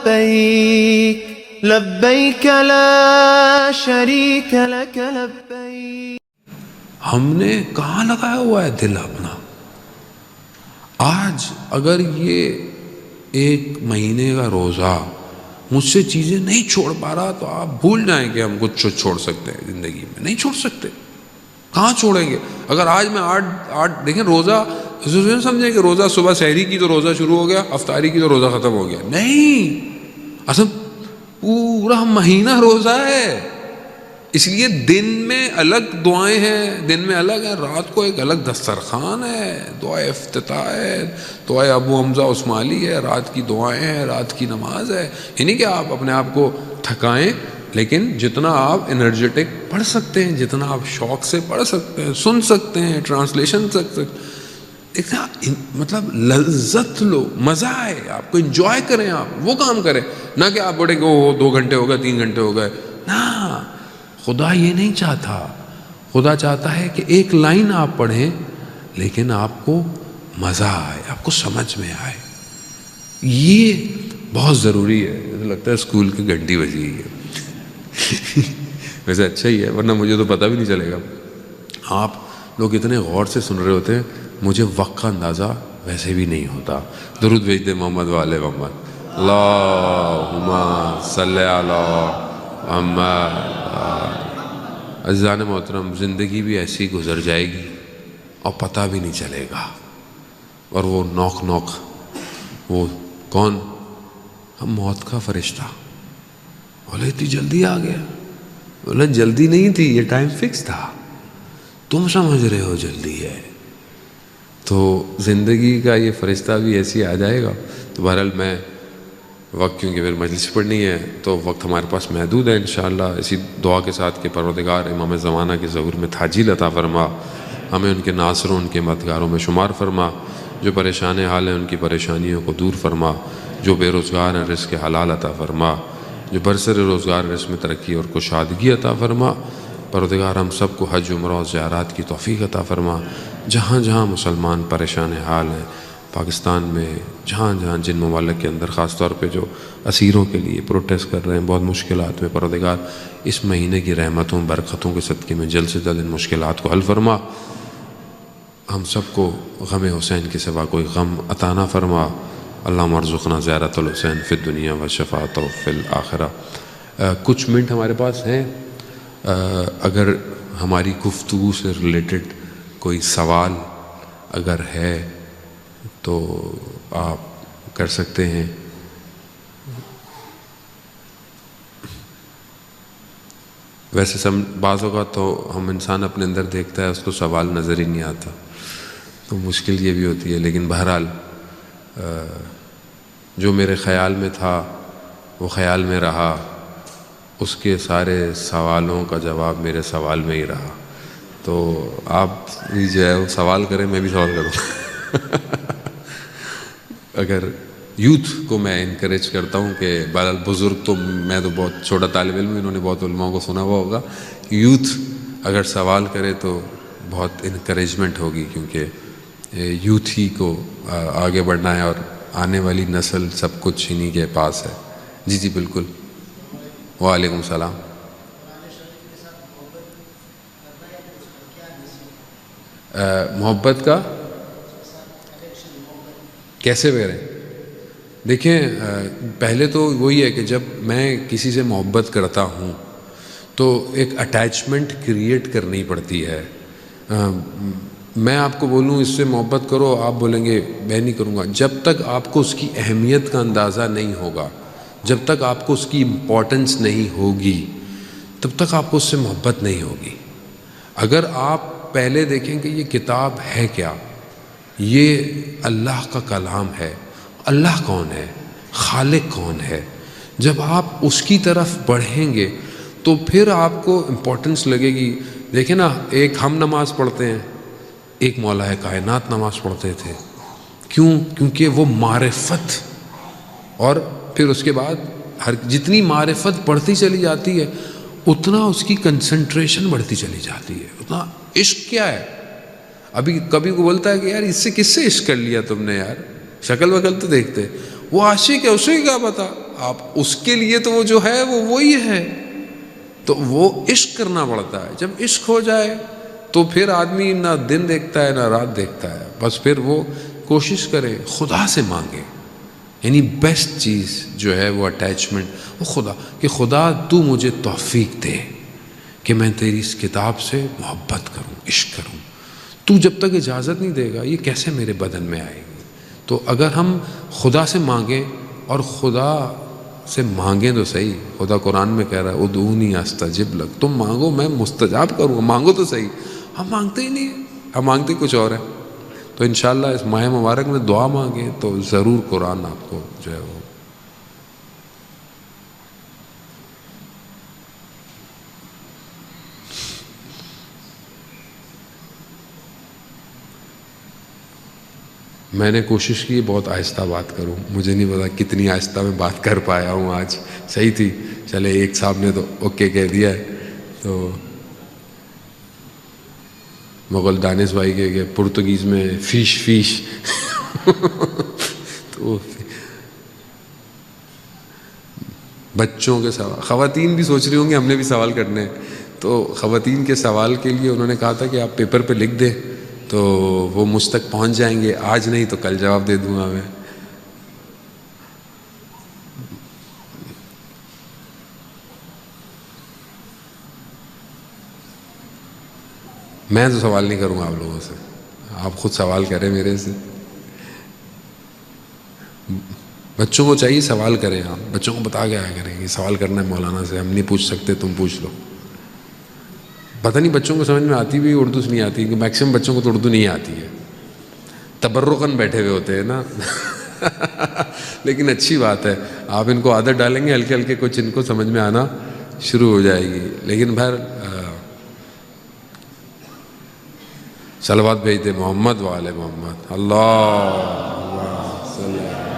لبیک لبیک لا شریک لک لبیک. ہم نے کہاں لگایا ہوا ہے دل اپنا؟ آج اگر یہ 1 مہینے کا روزہ مجھ سے چیزیں نہیں چھوڑ پا رہا تو آپ بھول جائیں کہ ہم کچھ چھوڑ سکتے ہیں زندگی میں. نہیں چھوڑ سکتے. کہاں چھوڑیں گے؟ اگر آج میں آٹھ دیکھیں روزہ سمجھیں کہ روزہ صبح سحری کی تو روزہ شروع ہو گیا، افطاری کی تو روزہ ختم ہو گیا. نہیں، اصل پورا مہینہ روزہ ہے. اس لیے دن میں الگ دعائیں ہیں، دن میں الگ ہیں، رات کو ایک الگ دسترخوان ہے، دعائے افتتاح ہے، دعائے ابو حمزہ عثمالی ہے، رات کی دعائیں ہیں، رات کی نماز ہے. یعنی کہ آپ اپنے آپ کو تھکائیں، لیکن جتنا آپ انرجیٹک پڑھ سکتے ہیں، جتنا آپ شوق سے پڑھ سکتے ہیں، سن سکتے ہیں، ٹرانسلیشن دیکھیں، مطلب لذت لو، مزہ آئے، آپ کو انجوائے کریں، آپ وہ کام کریں. نہ کہ آپ بڑھیں کہ وہ 2 گھنٹے ہو گئے، 3 گھنٹے ہو گئے. نہ، خدا یہ نہیں چاہتا. خدا چاہتا ہے کہ ایک لائن آپ پڑھیں لیکن آپ کو مزہ آئے، آپ کو سمجھ میں آئے. یہ بہت ضروری ہے. مجھے لگتا ہے اسکول کی گھنٹی بجی ہے. ویسے اچھا ہی ہے، ورنہ مجھے تو پتہ بھی نہیں چلے گا. آپ لوگ اتنے غور سے سن رہے ہوتے ہیں، مجھے وقت کا اندازہ ویسے بھی نہیں ہوتا. درود بھیج دے محمد والے محمد. اللہم صلی علی محمد. عزیزان محترم، زندگی بھی ایسی گزر جائے گی اور پتہ بھی نہیں چلے گا. اور وہ نوک وہ کون؟ ہم موت کا فرشتہ. بولے اتنی جلدی آ گیا؟ بولے جلدی نہیں تھی، یہ ٹائم فکس تھا. تم سمجھ رہے ہو جلدی ہے. تو زندگی کا یہ فرشتہ بھی ایسی آ جائے گا. تو بہرحال میں وقت، کیونکہ پھر مجلس پڑھنی ہے تو وقت ہمارے پاس محدود ہے. انشاءاللہ اسی دعا کے ساتھ کہ پروردگار امام زمانہ کے ظہور میں تاجیل عطا فرما، ہمیں ان کے ناصروں، ان کے مددگاروں میں شمار فرما. جو پریشان حال ہیں ان کی پریشانیوں کو دور فرما. جو بے روزگار ہیں رزق حلال عطا فرما. جو برسر روزگار رزق میں ترقی اور کشادگی عطا فرما. پروردگار ہم سب کو حج، عمرہ اور زیارات کی توفیق عطا فرما. جہاں جہاں مسلمان پریشان حال ہیں پاکستان میں، جہاں جہاں جن ممالک کے اندر، خاص طور پہ جو اسیروں کے لیے پروٹیسٹ کر رہے ہیں بہت مشکلات میں، پروردگار اس مہینے کی رحمتوں برکتوں کے صدقے میں جلد سے جلد ان مشکلات کو حل فرما. ہم سب کو غم حسین کے سوا کوئی غم عطا نہ فرما. اللہم ارزقنا زیارت الحسین فی الدنیا و شفاعت فی الآخرہ. کچھ منٹ ہمارے پاس ہیں، اگر ہماری گفتگو سے ریلیٹڈ کوئی سوال اگر ہے تو آپ کر سکتے ہیں. ویسے بعض اوقات تو ہم انسان اپنے اندر دیکھتا ہے اس کو سوال نظر ہی نہیں آتا، تو مشکل یہ بھی ہوتی ہے. لیکن بہرحال جو میرے خیال میں تھا وہ خیال میں رہا، اس کے سارے سوالوں کا جواب میرے سوال میں ہی رہا. تو آپ بھی جو ہے وہ سوال کریں، میں بھی سوال کروں. اگر یوتھ کو میں انکریج کرتا ہوں کہ بہرحال بزرگ تو، میں تو بہت چھوٹا طالب علم، انہوں نے بہت علماء کو سنا ہوا ہوگا. یوتھ اگر سوال کرے تو بہت انکریجمنٹ ہوگی، کیونکہ یوتھ ہی کو آگے بڑھنا ہے اور آنے والی نسل سب کچھ انہی کے پاس ہے. جی جی بالکل. وعلیکم السلام. محبت کا کیسے کریں؟ دیکھیں، پہلے تو وہی ہے کہ جب میں کسی سے محبت کرتا ہوں تو ایک اٹیچمنٹ کریٹ کرنی پڑتی ہے. میں آپ کو بولوں اس سے محبت کرو، آپ بولیں گے میں نہیں کروں گا. جب تک آپ کو اس کی اہمیت کا اندازہ نہیں ہوگا، جب تک آپ کو اس کی امپورٹنس نہیں ہوگی، تب تک آپ کو اس سے محبت نہیں ہوگی. اگر آپ پہلے دیکھیں کہ یہ کتاب ہے کیا، یہ اللہ کا کلام ہے، اللہ کون ہے، خالق کون ہے، جب آپ اس کی طرف بڑھیں گے تو پھر آپ کو امپورٹنس لگے گی. دیکھیں نا، ایک ہم نماز پڑھتے ہیں، ایک مولا کائنات نماز پڑھتے تھے. کیوں؟ کیونکہ وہ معرفت، اور پھر اس کے بعد جتنی معرفت بڑھتی چلی جاتی ہے اتنا اس کی کنسنٹریشن بڑھتی چلی جاتی ہے. اتنا عشق کیا ہے. ابھی کبھی کو بولتا ہے کہ یار اس سے کس سے عشق کر لیا تم نے، یار شکل وکل تو دیکھتے، وہ عاشق ہے، اسے کیا پتا. آپ اس کے لیے تو وہ جو ہے وہ وہی ہے. تو وہ عشق کرنا پڑتا ہے. جب عشق ہو جائے تو پھر آدمی نہ دن دیکھتا ہے نہ رات دیکھتا ہے. بس پھر وہ کوشش کرے خدا سے مانگے. یعنی بیسٹ چیز جو ہے وہ اٹیچمنٹ وہ خدا، کہ خدا تو مجھے توفیق دے کہ میں تیری اس کتاب سے محبت کروں، عشق کروں. تو جب تک اجازت نہیں دے گا یہ کیسے میرے بدن میں آئے گی. تو اگر ہم خدا سے مانگیں، اور خدا سے مانگیں تو صحیح. خدا قرآن میں کہہ رہا ہے ادعونی استجب لک، تم مانگو میں مستجاب کروں گا. مانگو تو صحیح. ہم مانگتے ہی نہیں ہیں، ہم مانگتے کچھ اور ہے. تو انشاءاللہ اس ماہ مبارک میں دعا مانگیں تو ضرور قرآن آپ کو جو ہے وہ. میں نے کوشش کی بہت آہستہ بات کروں. مجھے نہیں پتا کتنی آہستہ میں بات کر پایا ہوں آج. صحیح تھی. چلے ایک صاحب نے تو اوکے کہہ دیا ہے. تو مغل دانش بھائی کے کہ پرتگیز میں فیش تو بچوں کے سوال، خواتین بھی سوچ رہی ہوں گی ہم نے بھی سوال کرنے ہیں. تو خواتین کے سوال کے لیے انہوں نے کہا تھا کہ آپ پیپر پہ لکھ دیں تو وہ مجھ تک پہنچ جائیں گے. آج نہیں تو کل جواب دے دوں گا میں تو سوال نہیں کروں گا آپ لوگوں سے. آپ خود سوال کریں میرے سے. بچوں کو چاہیے سوال کریں. آپ بچوں کو بتا کے آیا کریں کہ سوال کرنا ہے مولانا سے، ہم نہیں پوچھ سکتے تم پوچھ لو. پتہ نہیں بچوں کو سمجھ میں آتی بھی اردو سے نہیں آتی، کہ میکسیمم بچوں کو تو اردو نہیں آتی ہے. تبرکاً بیٹھے ہوئے ہوتے ہیں نا. لیکن اچھی بات ہے، آپ ان کو عادت ڈالیں گے ہلکے ہلکے کچھ ان کو سمجھ میں آنا شروع ہو جائے گی. لیکن بہر صلوات بھیج دے محمد وعلى محمد. اللہ